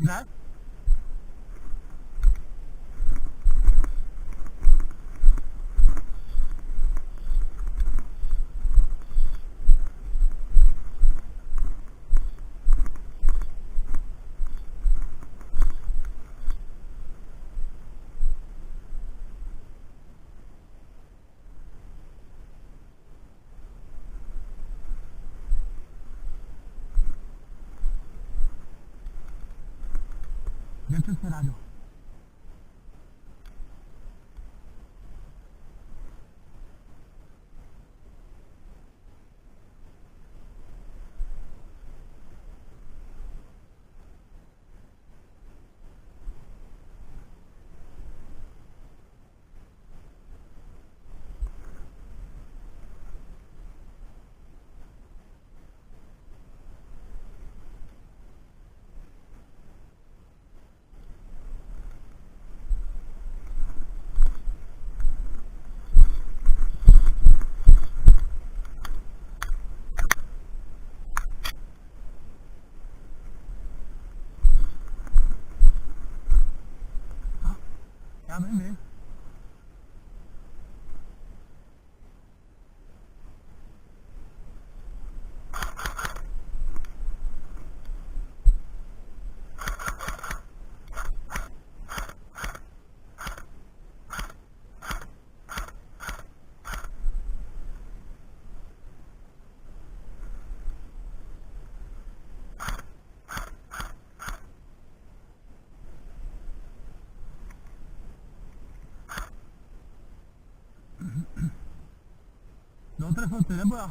Güzel. Dentro do cenário. Ja, nee. L'autre fronte là-bas.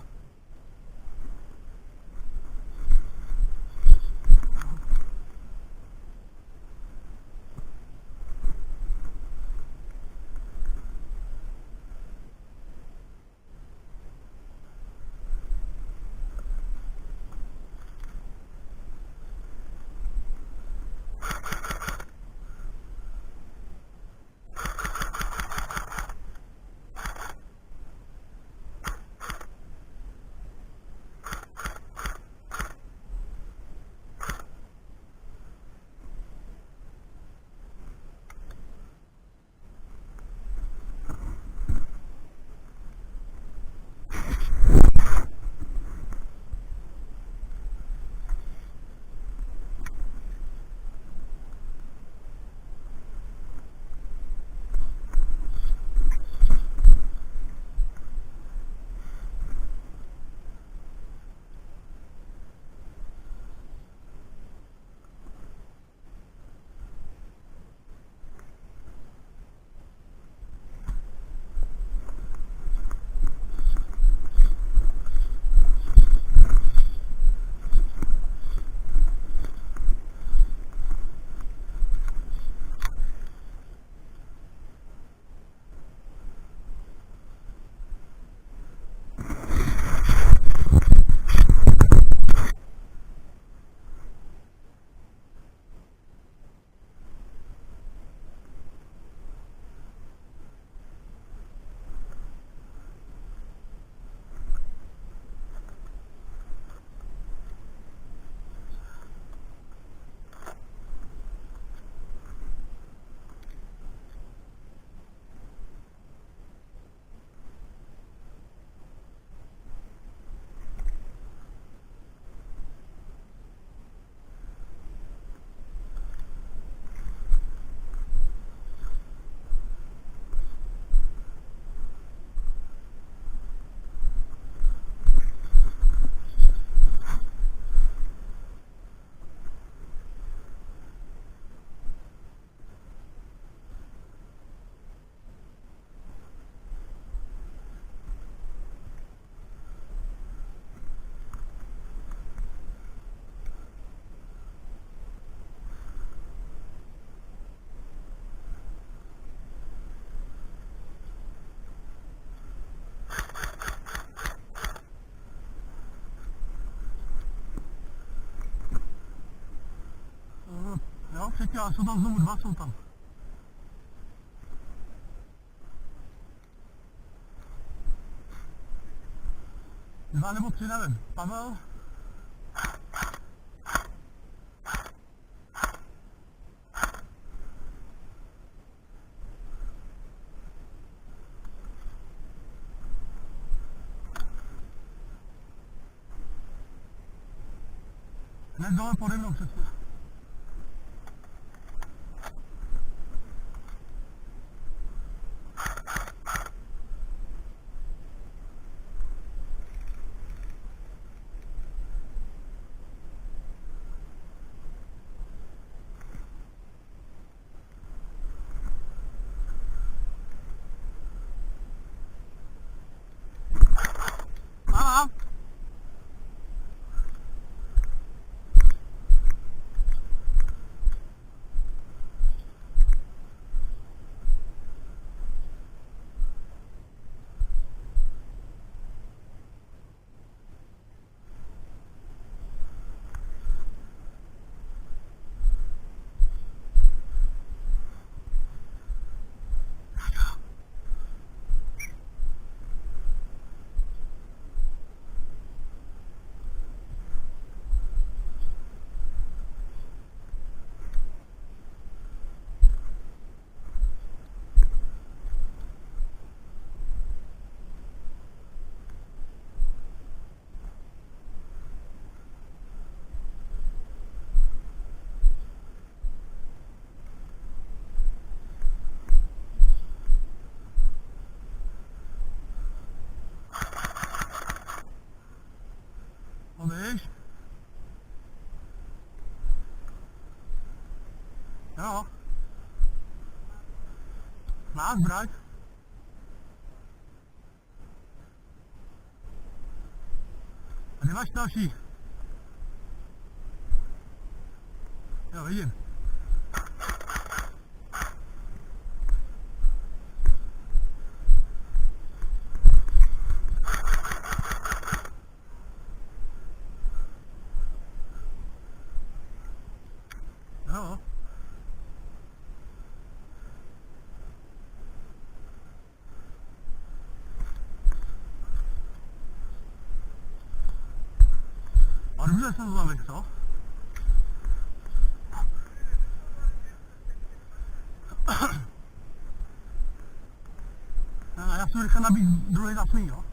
Ja, kijk ja, zodat ze moet wassen dan. We gaan hem op zien hebben. Pavel. Hned dole pode mnou přesně. Mám. No víš? Jo. Máš brať? A kde máš další? Jo, vidím. Jo. A dobře jsem zlavil, co? A já jsem rychle nabít druhý zasmí, jo?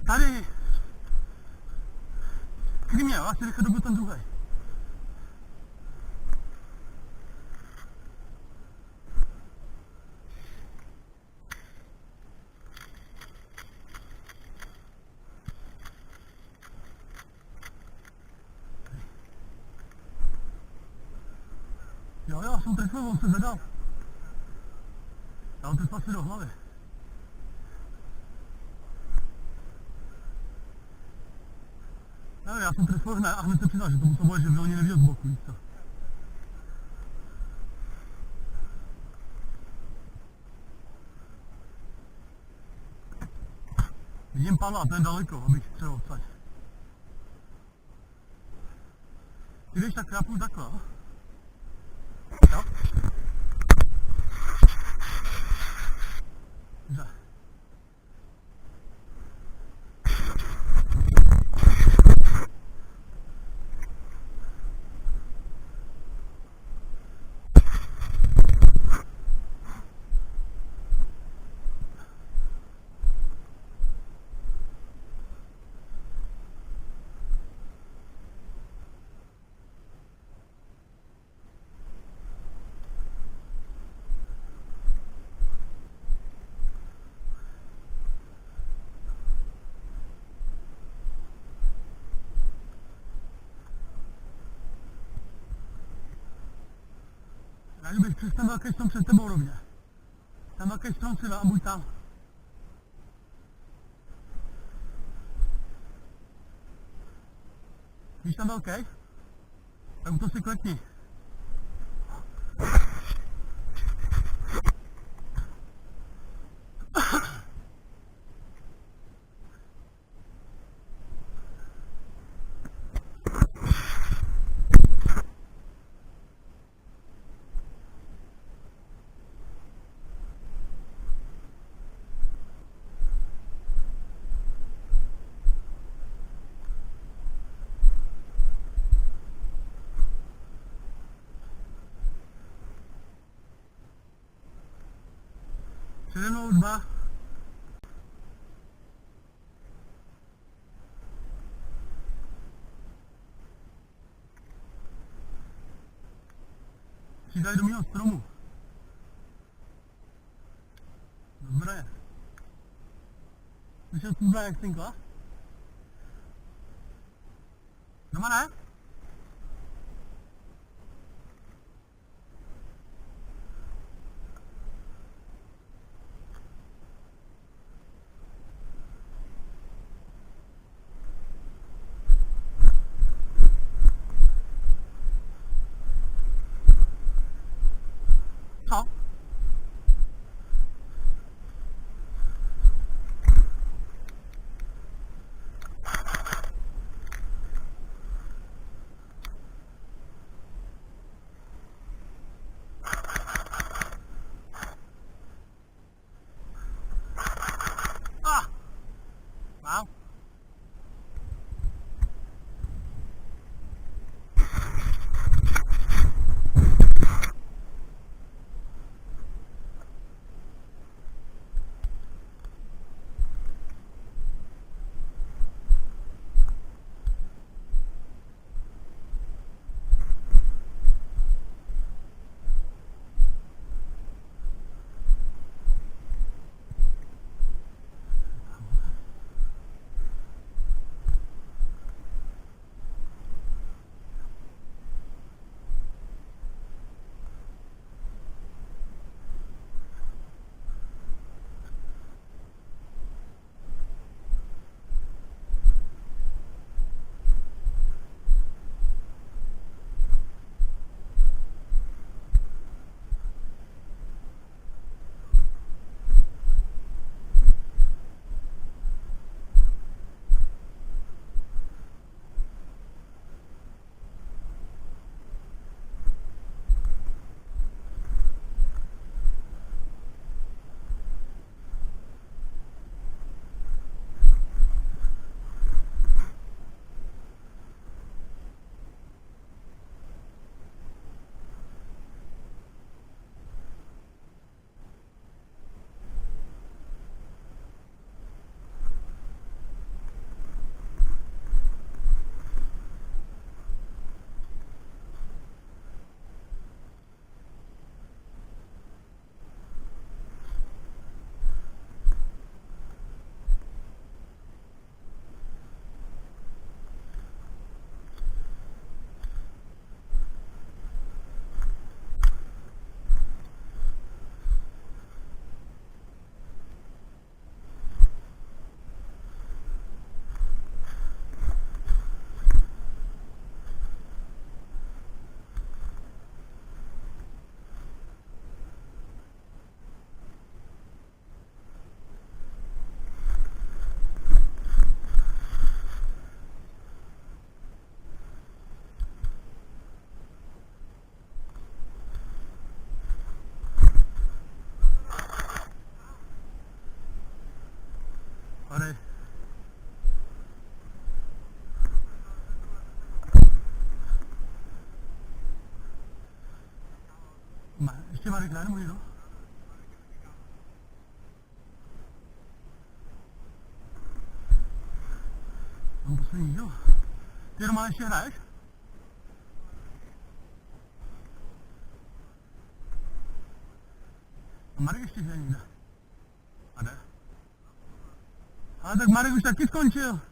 Tady! Kdy mě, já si rychle dobil ten druhý. Jo, já jsem trefil, on se zvedal. Já mám teď pasy do hlavy. No, já jsem trefil hned a hned se přiznal, že to musel být, že by oni neviděl z boku, víš co. Vidím Pavla, ten daleko, abych střelil odsaď. Ty jdeš tak, já půjdu takhle, jo? Jo? Dobře. Já bych přes ten velký strom před tebou rovně. Ten velký strom si a buď tam. Víš ten velký? Tak to si klepni. Přede mnou dva. Uciekaj do mnie stromu. Dobre. My się spróbujemy jak synka. No ma Co? A! Wow. Sorry. Ma, ještě má reklám, můj no? Mám poslední, jo? Ty doma ještě hraješ? A Marek ještě hraje někde. A jde? Ale tak Marek už taky skončil.